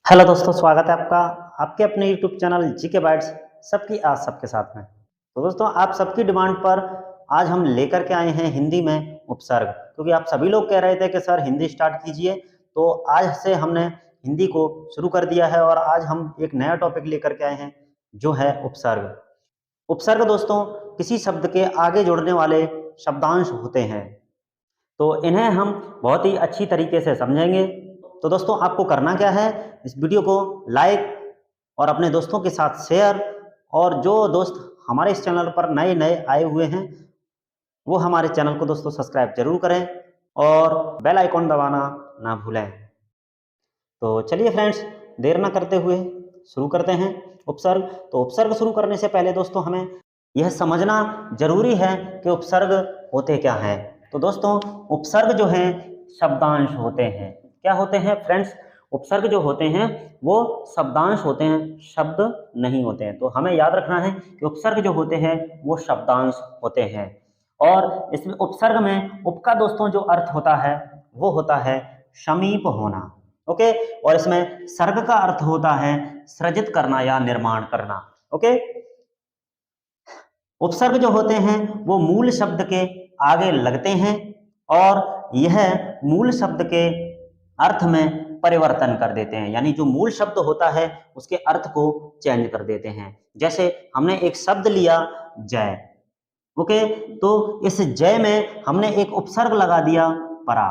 Hello दोस्तों, स्वागत है आपका आपके अपने यूट्यूब चैनल जीके बाइट्स सबकी आज सबके साथ में। तो दोस्तों, आप सबकी डिमांड पर आज हम लेकर के आए हैं हिंदी में उपसर्ग, क्योंकि आप सभी लोग कह रहे थे कि सर हिंदी स्टार्ट कीजिए। तो आज से हमने हिंदी को शुरू कर दिया है और आज हम एक नया टॉपिक लेकर के आए हैं जो है उपसर्ग। उपसर्ग दोस्तों किसी शब्द के आगे जोड़ने वाले शब्दांश होते हैं, तो इन्हें हम बहुत ही अच्छी तरीके से समझेंगे। तो दोस्तों, आपको करना क्या है, इस वीडियो को लाइक और अपने दोस्तों के साथ शेयर, और जो दोस्त हमारे इस चैनल पर नए नए आए हुए हैं वो हमारे चैनल को दोस्तों सब्सक्राइब जरूर करें और बेल आइकॉन दबाना ना भूलें। तो चलिए फ्रेंड्स, देर ना करते हुए शुरू करते हैं उपसर्ग। तो उपसर्ग शुरू करने से पहले दोस्तों हमें यह समझना जरूरी है कि उपसर्ग होते क्या हैं। तो दोस्तों, उपसर्ग जो हैं शब्दांश होते हैं। क्या होते हैं फ्रेंड्स? उपसर्ग जो होते हैं वो शब्दांश होते हैं, शब्द नहीं होते हैं। तो हमें याद रखना है कि उपसर्ग जो होते हैं वो शब्दांश होते हैं। और इसमें उपसर्ग में उप का दोस्तों जो अर्थ होता है वो होता है समीप होना। ओके, और इसमें सर्ग का अर्थ होता है सृजित करना या निर्माण करना। ओके, उपसर्ग जो होते हैं वो मूल शब्द के आगे लगते हैं और यह मूल शब्द के अर्थ में परिवर्तन कर देते हैं, यानी जो मूल शब्द होता है उसके अर्थ को चेंज कर देते हैं। जैसे हमने एक शब्द लिया जय। ओके, तो इस जय में हमने एक उपसर्ग लगा दिया परा,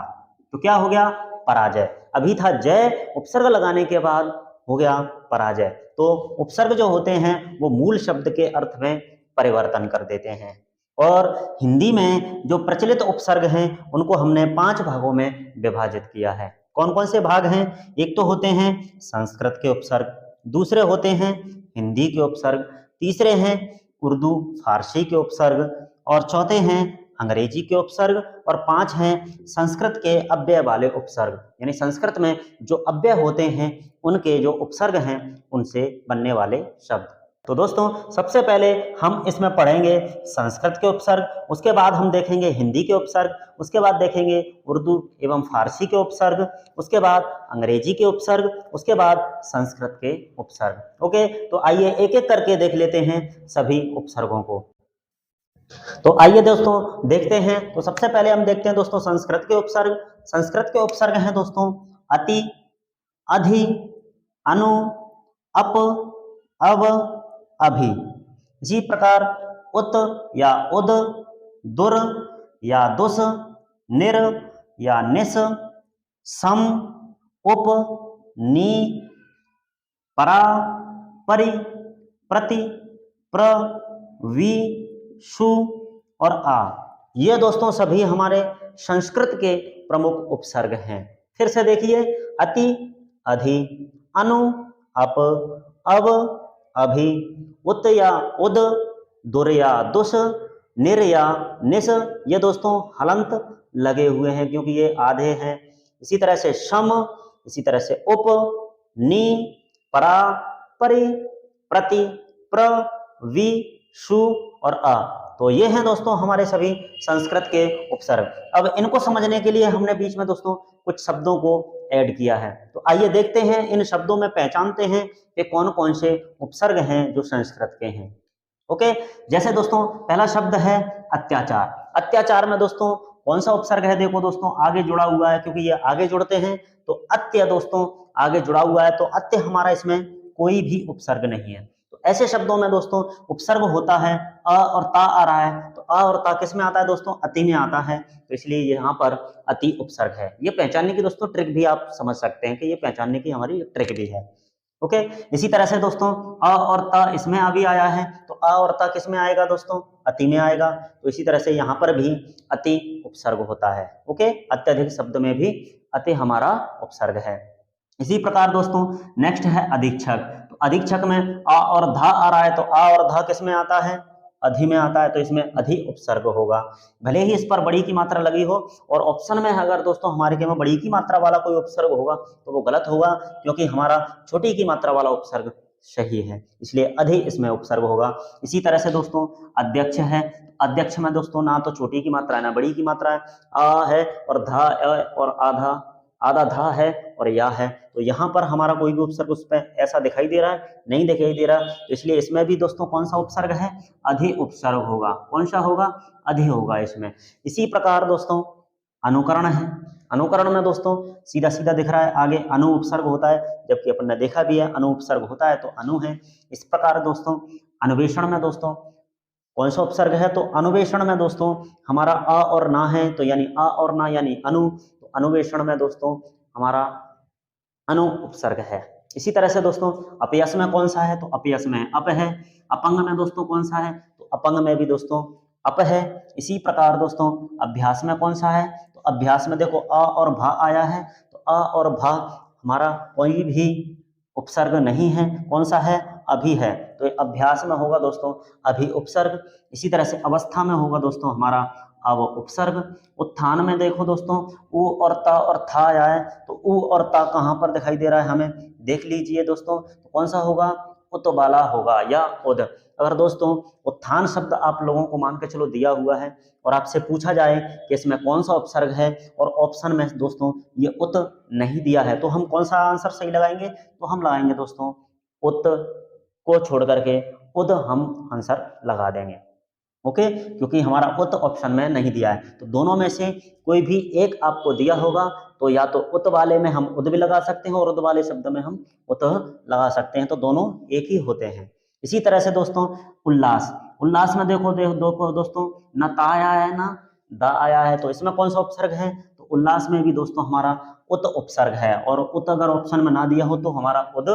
तो क्या हो गया? पराजय। अभी था जय, उपसर्ग लगाने के बाद हो गया पराजय। तो उपसर्ग जो होते हैं वो मूल शब्द के अर्थ में परिवर्तन कर देते हैं। और हिंदी में जो प्रचलित उपसर्ग हैं उनको हमने 5 भागों में विभाजित किया है। कौन कौन से भाग हैं? एक तो होते हैं संस्कृत के उपसर्ग, दूसरे होते हैं हिंदी के उपसर्ग, तीसरे हैं उर्दू फारसी के उपसर्ग, और चौथे हैं अंग्रेजी के उपसर्ग, और 5 हैं संस्कृत के अव्यय वाले उपसर्ग, यानी संस्कृत में जो अव्यय होते हैं उनके जो उपसर्ग हैं उनसे बनने वाले शब्द। तो दोस्तों, सबसे पहले हम इसमें पढ़ेंगे संस्कृत के उपसर्ग, उसके बाद हम देखेंगे हिंदी के उपसर्ग, उसके बाद देखेंगे उर्दू एवं फारसी के उपसर्ग, उसके बाद अंग्रेजी के उपसर्ग, उसके बाद संस्कृत के उपसर्ग। ओके, तो आइए एक एक करके देख लेते हैं सभी उपसर्गों को। तो आइए दोस्तों देखते हैं। तो सबसे पहले हम देखते हैं दोस्तों संस्कृत के उपसर्ग। संस्कृत के उपसर्ग हैं दोस्तों अति, अधि, अनु, अप, अव, अभि। इसी प्रकार उत या उद, दुर या दुस, निर या निस, सम, उप, नी, परा, परि, प्रति, प्र, वि, शु और आ। ये दोस्तों सभी हमारे संस्कृत के प्रमुख उपसर्ग हैं। फिर से देखिए, अति, अधि, अनु, अप, अव, अभि, उत या उद, दुर या दुस, निर या निस। ये दोस्तों हलंत लगे हुए हैं क्योंकि ये आधे हैं। इसी तरह से सम, इसी तरह से उप, नी, परा, परि, प्रति, प्र, वि, शु और अ। तो ये हैं दोस्तों हमारे सभी संस्कृत के उपसर्ग। अब इनको समझने के लिए हमने बीच में दोस्तों कुछ शब्दों को ऐड किया है। तो आइए देखते हैं, इन शब्दों में पहचानते हैं कि कौन कौन से उपसर्ग हैं जो संस्कृत के हैं। ओके, जैसे दोस्तों पहला शब्द है अत्याचार। अत्याचार में दोस्तों कौन सा उपसर्ग है? देखो दोस्तों, आगे जुड़ा हुआ है, क्योंकि ये आगे जुड़ते हैं तो अत्य दोस्तों आगे जुड़ा हुआ है, तो अत्य हमारा इसमें कोई भी उपसर्ग नहीं है। तो ऐसे शब्दों में दोस्तों उपसर्ग होता है अ और ता आ रहा है, तो अ और ता किस में आता है दोस्तों? अति में आता है, तो इसलिए यहाँ पर अति उपसर्ग है। ये पहचानने की दोस्तों ट्रिक भी आप समझ सकते हैं कि ये पहचानने की हमारी ट्रिक भी है। ओके, इसी तरह से दोस्तों अ और त इसमें अभी आया है, तो अ और त किस में आएगा दोस्तों? अति में आएगा। तो इसी तरह से यहाँ पर भी अति उपसर्ग होता है। ओके, अत्यधिक शब्द में भी अति हमारा उपसर्ग है। इसी प्रकार दोस्तों नेक्स्ट है अधीक्षक। तो अधीक्षक में अ और धा आ रहा है, तो अ और धा किस में आता है? अधि में आता है, तो इसमें अधि उपसर्ग होगा। भले ही इस पर बड़ी की मात्रा लगी हो, और ऑप्शन में अगर दोस्तों हमारे के में बड़ी की मात्रा वाला कोई उपसर्ग होगा तो वो गलत होगा, क्योंकि हमारा छोटी की मात्रा वाला उपसर्ग सही है, इसलिए अधि इसमें उपसर्ग होगा। इसी तरह से दोस्तों अध्यक्ष है। अध्यक्ष में दोस्तों ना तो छोटी की मात्रा है ना बड़ी की मात्रा है, आ है और धा और आधा आधा धा है और या है, तो यहाँ पर हमारा कोई भी उपसर्ग उस पर ऐसा दिखाई दे रहा है, नहीं दिखाई दे रहा, तो इसलिए इसमें भी दोस्तों कौन सा उपसर्ग है, अधि उपसर्ग होगा। कौन सा होगा, अधि होगा इसमें। इसी प्रकार दोस्तों अनुकरण है, अनुकरण में दोस्तों सीधा सीधा दिख रहा है, आगे अनु उपसर्ग होता है, जबकि अपन ने देखा भी है अनु उपसर्ग होता है तो अनु है। इस प्रकार दोस्तों अन्वेषण में दोस्तों कौन सा उपसर्ग है, तो अनुवेषण में दोस्तों हमारा अ और ना है, तो यानी अ और ना यानी अनु, तो अनुवेषण में दोस्तों हमारा अनु उपसर्ग है। इसी तरह से दोस्तों अपयश में कौन सा है, तो अपयश में अप है। अपंग में दोस्तों कौन सा है, तो अपंग में भी दोस्तों अप है। इसी प्रकार दोस्तों अभ्यास में कौन सा है, तो अभ्यास में देखो अ और भा आया है, तो अ और भा हमारा कोई भी उपसर्ग नहीं है, कौन सा है, अभी है, तो अभ्यास में होगा दोस्तों अभी उपसर्ग। इसी तरह से अवस्था में होगा दोस्तों हमारा अब उपसर्ग। उत्थान में देखो दोस्तों उ और ता और था आया है, तो उ और ता कहाँ पर दिखाई दे रहा है हमें, देख लीजिए दोस्तों, तो कौन सा होगा, उत वाला होगा या उद। अगर दोस्तों उत्थान शब्द आप लोगों को मान के चलो दिया हुआ है और आपसे पूछा जाए कि इसमें कौन सा उपसर्ग है और ऑप्शन में दोस्तों ये उत नहीं दिया है, तो हम कौन सा आंसर सही लगाएंगे, तो हम लगाएंगे दोस्तों उत को छोड़ करके उद हम आंसर लगा देंगे। ओके, क्योंकि हमारा उत ऑप्शन में नहीं दिया है, तो दोनों में से कोई भी एक आपको दिया होगा, तो या तो उत वाले में हम उद भी लगा सकते हैं और उद वाले शब्द में हम उत लगा सकते हैं, तो दोनों एक ही होते हैं। इसी तरह से दोस्तों उल्लास, उल्लास में देखो देखो दोस्तों न ता आया है ना दा आया है, तो इसमें कौन सा उपसर्ग है, तो उल्लास में भी दोस्तों हमारा उत उपसर्ग है, और उत अगर ऑप्शन में ना दिया हो तो हमारा उद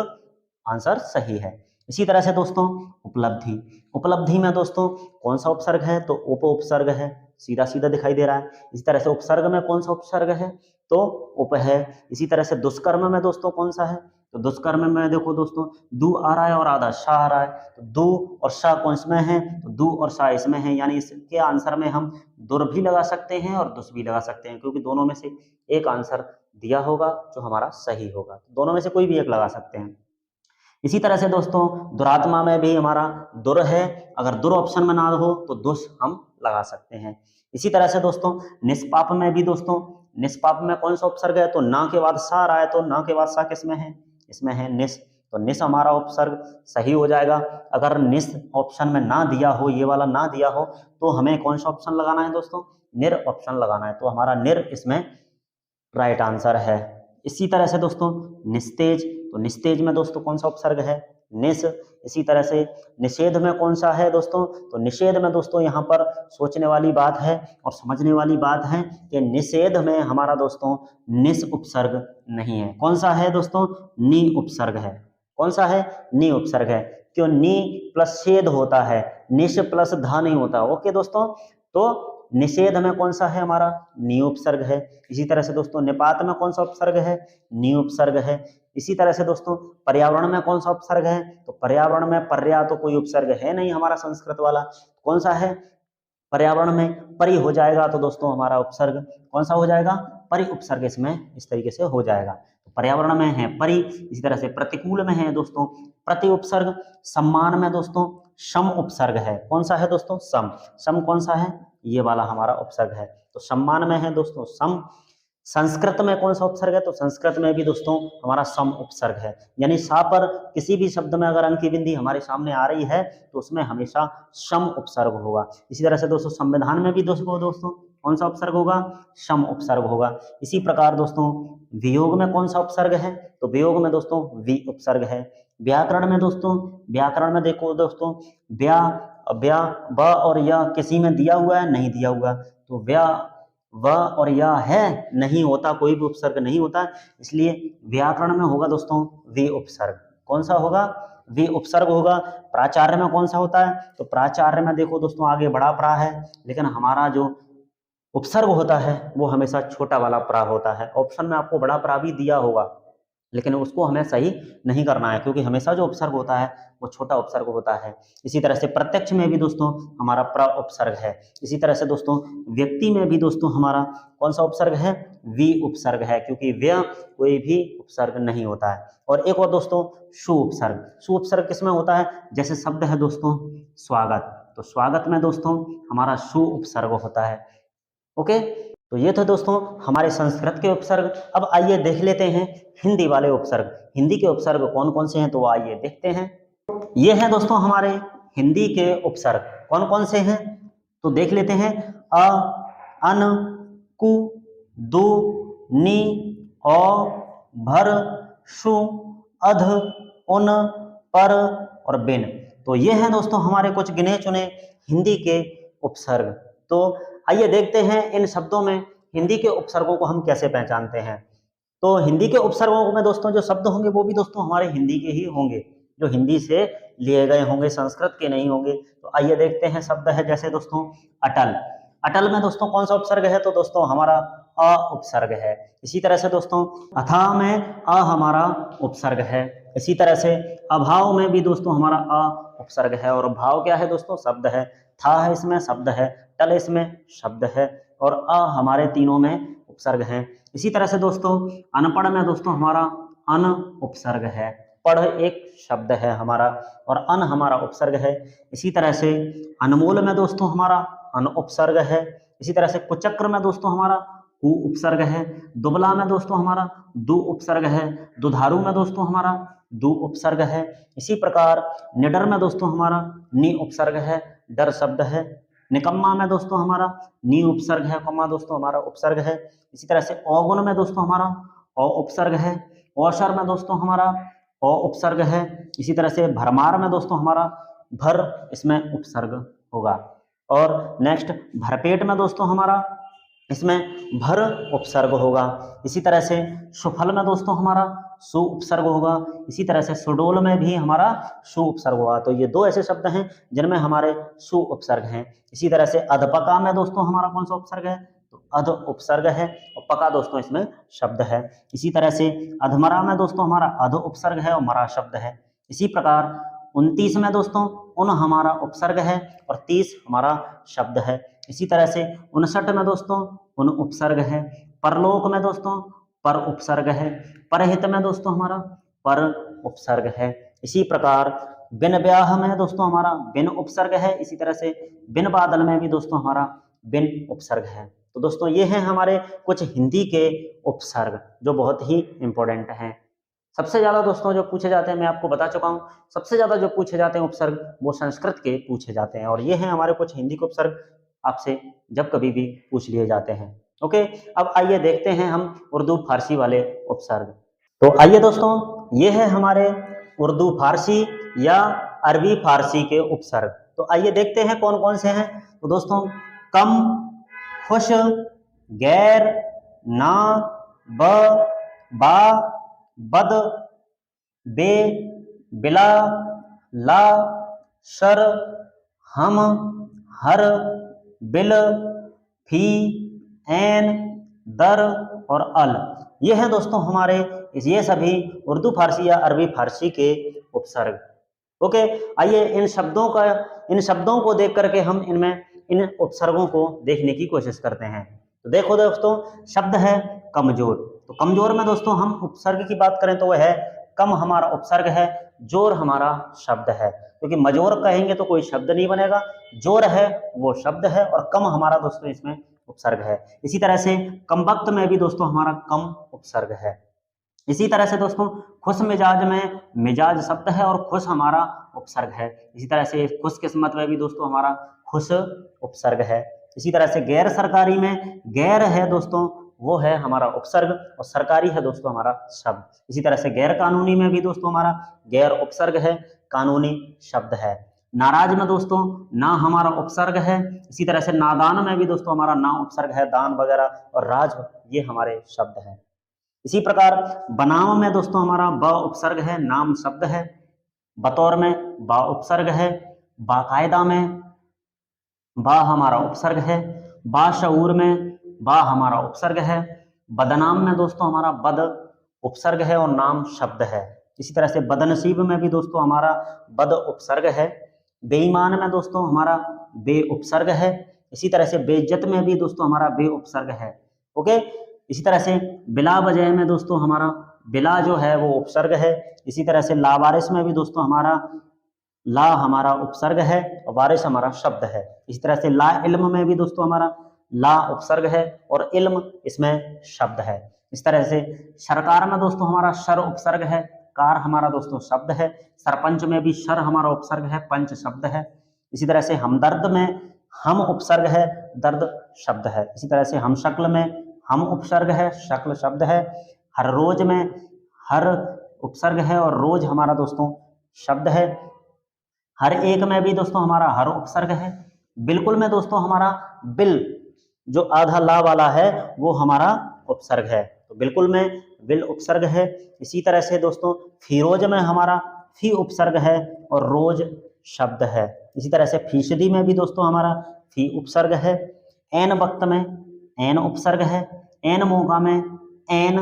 आंसर सही है। इसी तरह से दोस्तों उपलब्धि, उपलब्धि में दोस्तों कौन सा उपसर्ग है, तो उप उपसर्ग है, सीधा सीधा दिखाई दे रहा है। इसी तरह से उपसर्ग में कौन सा उपसर्ग है, तो उप है। इसी तरह से दुष्कर्म में दोस्तों कौन सा है, तो दुष्कर्म में देखो दोस्तों दू आ रहा है और आधा शाह आ रहा है, तो दू और शाह कौन इसमें है, तो दू और शाह इसमें है, यानी इसके आंसर में हम दुर भी लगा सकते हैं और दुस भी लगा सकते हैं, क्योंकि दोनों में से एक आंसर दिया होगा जो हमारा सही होगा, दोनों में से कोई भी एक लगा सकते हैं। इसी तरह से दोस्तों दुरात्मा में भी हमारा दुर है, अगर दुर ऑप्शन में ना हो तो दुस हम लगा सकते हैं। इसी तरह से दोस्तों निष्पाप में भी दोस्तों, निष्पाप में कौन सा उपसर्ग है, तो ना के बाद सा आ रहा है, तो ना के बाद सा किसमें है, इसमें है निस, तो निस हमारा उपसर्ग सही हो जाएगा। अगर निस ऑप्शन में ना दिया हो, ये वाला ना दिया हो, तो हमें कौन सा ऑप्शन लगाना है दोस्तों, निर ऑप्शन लगाना है, तो हमारा निर इसमें राइट आंसर है। इसी तरह से दोस्तों निस्तेज, तो निस्तेज में दोस्तों कौन सा उपसर्ग है, निस। इसी तरह से निषेध में कौन सा है दोस्तों, तो निषेध में दोस्तों यहाँ पर सोचने वाली बात है और समझने वाली बात है कि निषेध में हमारा दोस्तों निस उपसर्ग नहीं है, कौन सा है दोस्तों, नी उपसर्ग है। कौन सा है, नी उपसर्ग है, क्यों, नी प्लस छेद होता है, निश प्लस धा नहीं होता। ओके दोस्तों, तो निषेध में कौन सा है हमारा, नी उपसर्ग है। इसी तरह से दोस्तों निपात में कौन सा उपसर्ग है, नी उपसर्ग है। इसी तरह से दोस्तों पर्यावरण में कौन सा उपसर्ग है, तो पर्यावरण में पर्या तो कोई उपसर्ग है नहीं हमारा संस्कृत वाला, कौन सा है, पर्यावरण में परि हो जाएगा, तो दोस्तों हमारा उपसर्ग कौन सा हो जाएगा, परि उपसर्ग इसमें इस तरीके से हो जाएगा। तो पर्यावरण में है परि। इसी तरह से प्रतिकूल में है दोस्तों प्रति उपसर्ग। सम्मान में दोस्तों सम उपसर्ग है, कौन सा है दोस्तों, सम। सम कौन सा है, ये वाला हमारा उपसर्ग है, तो सम्मान में है दोस्तों सम। संस्कृत में कौन सा उपसर्ग है, तो संस्कृत में भी दोस्तों हमारा सम उपसर्ग है, यानी सा पर किसी भी शब्द में अगर अंकी बिंदी हमारे सामने आ रही है तो उसमें हमेशा सम उपसर्ग होगा। इसी तरह से दोस्तों संविधान में भी दोस्तों कौन सा उपसर्ग होगा, सम उपसर्ग होगा। इसी प्रकार दोस्तों वियोग में कौन सा उपसर्ग है, तो वियोग में दोस्तों वी उपसर्ग है। व्याकरण में दोस्तों, व्याकरण में देखो दोस्तों व्या व्या व और या किसी में दिया हुआ है, नहीं दिया हुआ, तो व्या व और या है, नहीं होता, कोई भी उपसर्ग नहीं होता, इसलिए व्याकरण में होगा दोस्तों वी उपसर्ग। कौन सा होगा, वी उपसर्ग होगा। प्राचार्य में कौन सा होता है, तो प्राचार्य में देखो दोस्तों आगे बड़ा प्रा है, लेकिन हमारा जो उपसर्ग होता है वो हमेशा छोटा वाला प्रा होता है। ऑप्शन में आपको बड़ा प्रा भी दिया होगा, लेकिन उसको हमें सही नहीं करना है, क्योंकि हमेशा जो उपसर्ग होता है वो छोटा उपसर्ग होता है। इसी तरह से प्रत्यक्ष में भी दोस्तों हमारा प्र उपसर्ग है। इसी तरह से दोस्तों व्यक्ति में भी दोस्तों हमारा कौन सा उपसर्ग है, वी उपसर्ग है, क्योंकि व्य कोई भी उपसर्ग नहीं होता है। और एक और दोस्तों सु उपसर्ग। सु उपसर्ग किसमें होता है, जैसे शब्द है दोस्तों स्वागत, तो स्वागत में दोस्तों हमारा सु उपसर्ग होता है। ओके। तो ये तो दोस्तों हमारे संस्कृत के उपसर्ग। अब आइए देख लेते हैं हिंदी वाले उपसर्ग। हिंदी के उपसर्ग कौन कौन से हैं, तो आइए देखते हैं। ये हैं दोस्तों हमारे हिंदी के उपसर्ग। कौन कौन से हैं तो देख लेते हैं। अ, अन, कु, दु, नि, औ, भर, शु, अध, उन, पर और बिन। तो ये हैं दोस्तों हमारे कुछ गिने चुने हिंदी के उपसर्ग। तो आइए देखते हैं इन शब्दों में हिंदी के उपसर्गों को हम कैसे पहचानते हैं। तो हिंदी के उपसर्गों में दोस्तों जो शब्द होंगे वो भी दोस्तों हमारे हिंदी के ही होंगे, जो हिंदी से लिए गए होंगे, संस्कृत के नहीं होंगे। तो आइए देखते हैं। शब्द है जैसे दोस्तों अटल। अटल में दोस्तों कौन सा उपसर्ग है, तो दोस्तों हमारा अ उपसर्ग है। इसी तरह से दोस्तों अथाह में अ हमारा उपसर्ग है। इसी तरह से अभाव में भी दोस्तों हमारा अ उपसर्ग है। और भाव क्या है दोस्तों, शब्द है। था है इसमें शब्द है, टल इसमें शब्द है, और अ हमारे तीनों में उपसर्ग हैं। इसी तरह से दोस्तों अनपढ़ में दोस्तों हमारा अन उपसर्ग है। पढ़ एक शब्द है हमारा, और अन हमारा उपसर्ग है। इसी तरह से अनमोल में दोस्तों हमारा अन उपसर्ग है। इसी तरह से कुचक्र में दोस्तों हमारा कु उपसर्ग है। दुबला में दोस्तों हमारा दु उपसर्ग है। दुधारू में दोस्तों हमारा दु उपसर्ग है। इसी प्रकार निडर में दोस्तों हमारा नि उपसर्ग है, डर शब्द है। निकम्मा में दोस्तों हमारा नी उपसर्ग है, कम्मा दोस्तों हमारा उपसर्ग है। इसी तरह से औगुण में दोस्तों हमारा औ उपसर्ग है। औशर में दोस्तों हमारा औ उपसर्ग है। इसी तरह से भरमार में दोस्तों हमारा भर इसमें उपसर्ग होगा। और नेक्स्ट भरपेट में दोस्तों हमारा इसमें भर उपसर्ग होगा। इसी तरह से सुफल में दोस्तों हमारा सु उपसर्ग होगा। इसी तरह से सुडोल में भी हमारा सु उपसर्ग होगा। तो ये दो ऐसे शब्द हैं जिनमें हमारे सु उपसर्ग हैं। इसी तरह से अधपका में दोस्तों हमारा कौन सा उपसर्ग है, तो अध उपसर्ग है, और पका दोस्तों इसमें शब्द है। इसी तरह से अधमरा में दोस्तों हमारा अध उपसर्ग है और मरा शब्द है। इसी प्रकार 29 में दोस्तों उन हमारा उपसर्ग है और 30 हमारा शब्द है। इसी तरह से 59 में दोस्तों उन उपसर्ग है। परलोक में दोस्तों पर उपसर्ग है। परहित में दोस्तों हमारा पर उपसर्ग है। इसी प्रकार बिन ब्याह में दोस्तों हमारा बिन उपसर्ग है। इसी तरह से बिन बादल में भी दोस्तों हमारा बिन उपसर्ग है। तो दोस्तों ये हैं हमारे कुछ हिंदी के उपसर्ग जो बहुत ही इंपॉर्टेंट हैं। सबसे ज्यादा दोस्तों जो पूछे जाते हैं, मैं आपको बता चुका हूँ, सबसे ज्यादा जो पूछे जाते हैं उपसर्ग वो संस्कृत के पूछे जाते हैं। और ये हैं हमारे कुछ हिंदी के उपसर्ग, आपसे जब कभी भी पूछ लिए जाते हैं। ओके, अब आइए देखते हैं हम उर्दू फारसी वाले उपसर्ग। तो आइए दोस्तों, ये है हमारे उर्दू फारसी या अरबी फारसी के उपसर्ग। तो आइए देखते हैं कौन कौन से हैं। तो दोस्तों कम, खुश, गैर, ना, ब, बा, बद, बे, बिला, ला, शर, हम, हर, बिल, फी, एन, दर और अल। ये हैं दोस्तों हमारे ये सभी उर्दू फारसी या अरबी फारसी के उपसर्ग। ओके, आइए इन शब्दों को देख करके हम इनमें इन उपसर्गों को देखने की कोशिश करते हैं। तो देखो दोस्तों, शब्द है कमजोर। तो कमजोर में दोस्तों हम उपसर्ग की बात करें तो वह है कम हमारा उपसर्ग है, जोर हमारा शब्द है। क्योंकि मजोर कहेंगे तो कोई शब्द नहीं बनेगा, जोर है वो शब्द है, और कम हमारा दोस्तों इसमें उपसर्ग है। इसी तरह से कम वक्त में भी दोस्तों हमारा कम उपसर्ग है। इसी तरह से दोस्तों खुश मिजाज में मिजाज शब्द है और खुश हमारा उपसर्ग है। इसी तरह से खुश किस्मत में भी दोस्तों हमारा खुश उपसर्ग है। इसी तरह से गैर सरकारी में गैर है दोस्तों वो है हमारा उपसर्ग, और सरकारी है दोस्तों हमारा शब्द। इसी तरह से गैर कानूनी में भी दोस्तों हमारा गैर उपसर्ग है, कानूनी शब्द है। नाराज में दोस्तों ना हमारा उपसर्ग है। इसी तरह से नादान में भी दोस्तों हमारा ना उपसर्ग है, दान वगैरह, और राज ये हमारे शब्द हैं। इसी प्रकार बनाव में दोस्तों हमारा ब उपसर्ग है, नाम शब्द है। बतौर में बा उपसर्ग है। बाकायदा में बा हमारा उपसर्ग है। बाशऊर में बा हमारा उपसर्ग है। बदनाम में दोस्तों हमारा बद उपसर्ग है और नाम शब्द है। इसी तरह से बदनसीब में भी दोस्तों हमारा बद उपसर्ग है। बेईमान में दोस्तों हमारा बे उपसर्ग है। इसी तरह से बेइज्जत में भी दोस्तों हमारा बे उपसर्ग है। ओके, इसी तरह से बिला वजह में दोस्तों हमारा बिला जो है वो उपसर्ग है। इसी तरह से लावारिस में भी दोस्तों हमारा ला हमारा उपसर्ग है और वारिस हमारा शब्द है। इसी तरह से ला इल्म में भी दोस्तों हमारा ला उपसर्ग है और इल्म इसमें शब्द है। इस तरह से सरकार में दोस्तों हमारा शर उपसर्ग है, कार हमारा दोस्तों शब्द है। सरपंच में भी शर हमारा उपसर्ग है, पंच शब्द है। इसी तरह से हमदर्द में हम उपसर्ग है, दर्द शब्द है। इसी तरह से हम शक्ल में हम उपसर्ग है, शक्ल शब्द है। हर रोज में हर उपसर्ग है और रोज हमारा दोस्तों शब्द है। हर एक में भी दोस्तों हमारा हर उपसर्ग है। बिल्कुल में दोस्तों हमारा बिल जो आधा ला वाला है वो हमारा उपसर्ग है, तो बिल्कुल में बिल उपसर्ग है। इसी तरह से दोस्तों फिरोज में हमारा फी उपसर्ग है और रोज शब्द है। इसी तरह से फीसदी में भी दोस्तों हमारा फी उपसर्ग है। एन वक्त में एन उपसर्ग है। एन मौका में एन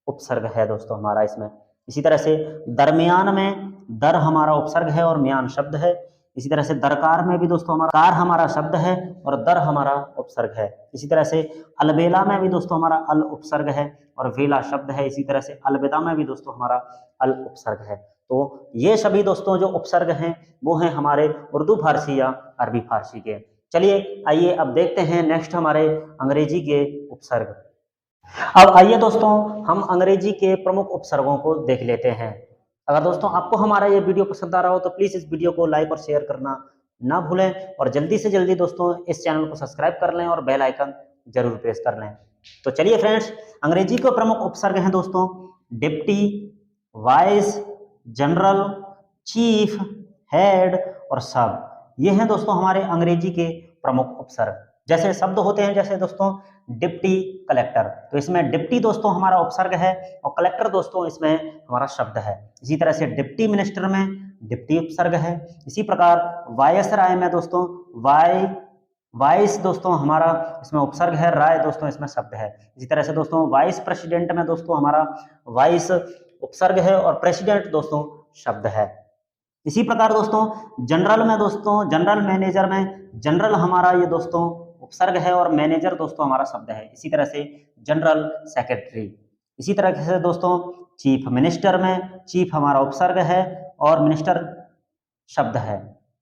उपसर्ग है दोस्तों हमारा इसमें। इसी तरह से दरमियान में दर हमारा उपसर्ग है और म्यान शब्द है। इसी तरह से दरकार में भी दोस्तों हमारा कार हमारा शब्द है और दर हमारा उपसर्ग है। इसी तरह से अलबेला में भी दोस्तों हमारा अल उपसर्ग है और वेला शब्द है। इसी तरह से अलविदा में भी दोस्तों हमारा अल उपसर्ग है। तो ये सभी दोस्तों जो उपसर्ग हैं वो हैं हमारे उर्दू फारसी या अरबी फारसी के। चलिए आइए अब देखते हैं नेक्स्ट हमारे अंग्रेजी के उपसर्ग। अब आइए दोस्तों हम अंग्रेजी के प्रमुख उपसर्गों को देख लेते हैं। अगर दोस्तों आपको हमारा ये वीडियो पसंद आ रहा हो तो प्लीज इस वीडियो को लाइक और शेयर करना ना भूलें और जल्दी से जल्दी दोस्तों इस चैनल को सब्सक्राइब कर लें और बेल आइकन जरूर प्रेस कर लें। तो चलिए फ्रेंड्स, अंग्रेजी के प्रमुख उपसर्ग हैं दोस्तों deputy, vice, general, chief, head और सब। ये हैं दोस्तों हमारे अंग्रेजी के प्रमुख उपसर्ग। जैसे शब्द होते हैं जैसे दोस्तों डिप्टी कलेक्टर, तो इसमें डिप्टी दोस्तों हमारा उपसर्ग है और कलेक्टर दोस्तों इसमें हमारा शब्द है। इसी तरह से डिप्टी मिनिस्टर में डिप्टी उपसर्ग है। इसी प्रकार वायसराय में दोस्तों वाइस दोस्तों हमारा इसमें उपसर्ग है, राय दोस्तों इसमें शब्द है। इसी तरह से दोस्तों वाइस प्रेसिडेंट में दोस्तों हमारा वाइस उपसर्ग है और प्रेसिडेंट दोस्तों शब्द है। इसी प्रकार दोस्तों जनरल में दोस्तों जनरल मैनेजर में जनरल हमारा ये दोस्तों उपसर्ग है और मैनेजर दोस्तों हमारा शब्द है। इसी तरह से जनरल सेक्रेटरी। इसी तरह से दोस्तों चीफ मिनिस्टर में चीफ हमारा उपसर्ग है और मिनिस्टर शब्द है।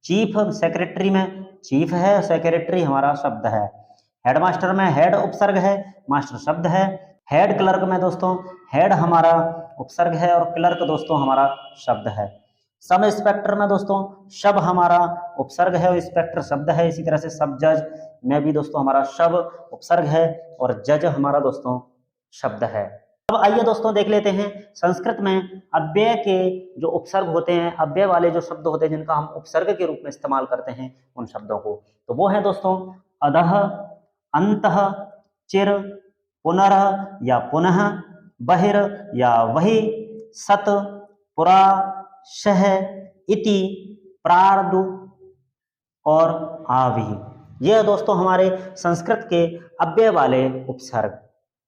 चीफ सेक्रेटरी में चीफ है, सेक्रेटरी हमारा शब्द है। हेडमास्टर में हेड उपसर्ग है, मास्टर शब्द है। हेड क्लर्क में दोस्तों हेड हमारा उपसर्ग है और क्लर्क दोस्तों हमारा शब्द है। सब इंस्पेक्टर में दोस्तों शब हमारा उपसर्ग है और इंस्पेक्टर शब्द है। इसी तरह से सब जज में भी दोस्तों हमारा शब उपसर्ग है और जज हमारा दोस्तों शब्द है। अब आइए दोस्तों देख लेते हैं संस्कृत में अव्यय के जो उपसर्ग होते हैं, अव्यय वाले जो शब्द होते हैं जिनका हम उपसर्ग के रूप में इस्तेमाल करते हैं उन शब्दों को। तो वो है दोस्तों अधः, अंतः, चिर, पुनरः या पुनः, बहिर या वही, सत, पुरा, शह, इति, प्रार्दु और आवि। यह दोस्तों हमारे संस्कृत के अव्यय वाले उपसर्ग।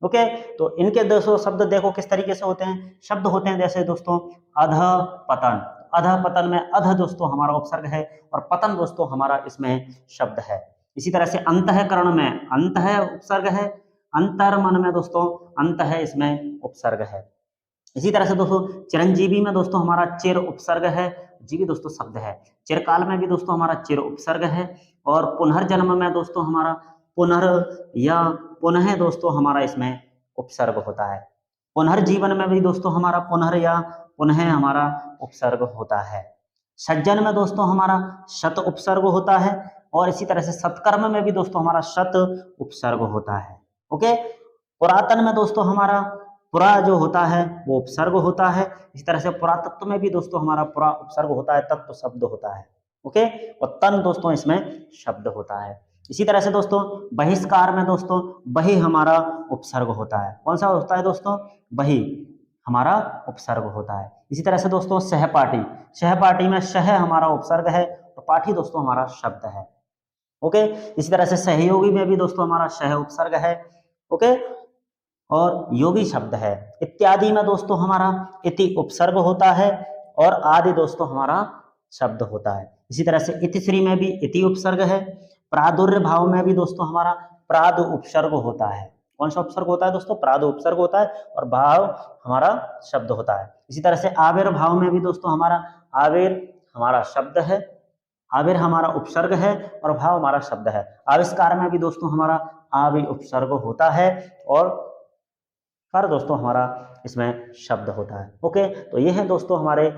ओके, तो इनके दोस्तों शब्द देखो किस तरीके से होते हैं। शब्द होते हैं जैसे दोस्तों अध पतन। अध पतन में अध दोस्तों हमारा उपसर्ग है और पतन दोस्तों हमारा इसमें शब्द है। इसी तरह से अंतःकरण में अंत है उपसर्ग है। अंतर्मन में दोस्तों अंत है, इसमें उपसर्ग है। इसी तरह से दोस्तों चिरंजीवी में दोस्तों हमारा चिर उपसर्ग है, जीवी दोस्तों शब्द है। चिरकाल में भी दोस्तों हमारा चिर उपसर्ग है और पुनर्जन्म में दोस्तों हमारा पुनर् या पुनः दोस्तों हमारा इसमें उपसर्ग होता है। पुनर्जीवन में भी दोस्तों हमारा पुनर् या पुनः हमारा उपसर्ग होता है। सज्जन में दोस्तों हमारा शत उपसर्ग होता है और इसी तरह से सत्कर्म में भी दोस्तों हमारा शत उपसर्ग होता है। ओके, पुरातन में दोस्तों हमारा पुरा जो होता है वो उपसर्ग होता है। इसी तरह से पुरातत्व में भी दोस्तों हमारा पुरा उपसर्ग होता है, तत्व शब्द होता है। ओके, और तन दोस्तों इसमें शब्द होता है। इसी तरह से दोस्तों बहिष्कार में दोस्तों बहि हमारा उपसर्ग होता है। कौन सा होता है दोस्तों? बहि हमारा उपसर्ग होता है। इसी तरह से दोस्तों सहपाठी, सहपाठी में शह हमारा उपसर्ग है और पाठी दोस्तों हमारा शब्द है। ओके, इसी तरह से सहयोगी में भी दोस्तों हमारा शह उपसर्ग है। ओके, और योगी शब्द है। इत्यादि में दोस्तों हमारा इति उपसर्ग होता है और आदि दोस्तों हमारा शब्द होता है। इसी तरह से इतिश्री में भी इति उपसर्ग है। प्रादुर्य भाव में भी दोस्तों हमारा प्राद उपसर्ग होता है। कौन सा उपसर्ग होता है दोस्तों? प्राद उपसर्ग होता है और भाव हमारा शब्द होता है। इसी तरह से आविर्भाव में भी दोस्तों हमारा आविर हमारा शब्द है। आविर हमारा उपसर्ग है और भाव हमारा शब्द है। आविष्कार में भी दोस्तों हमारा आवि उपसर्ग होता है और कर दोस्तों हमारा इसमें शब्द होता है। ओके, तो ये है दोस्तों हमारे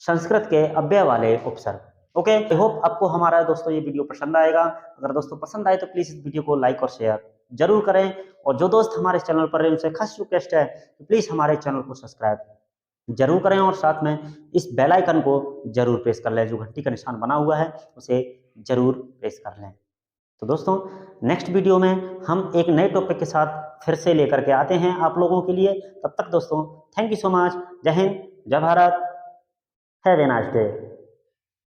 संस्कृत के अव्यय वाले उपसर्ग। ओके, आई होप आपको हमारा दोस्तों ये वीडियो पसंद आएगा। अगर दोस्तों पसंद आए तो प्लीज इस वीडियो को लाइक और शेयर जरूर करें, और जो दोस्त हमारे चैनल पर हैं उनसे खास रिक्वेस्ट है कि प्लीज हमारे चैनल को सब्सक्राइब जरूर करें और साथ में इस बेल आइकन को जरूर प्रेस कर लें, जो घंटी का निशान बना हुआ है उसे जरूर प्रेस कर लें। तो दोस्तों नेक्स्ट वीडियो में हम एक नए टॉपिक के साथ फिर से लेकर के आते हैं आप लोगों के लिए। तब तक दोस्तों थैंक यू सो मच। जय हिंद, जय Bharat, have a nice day.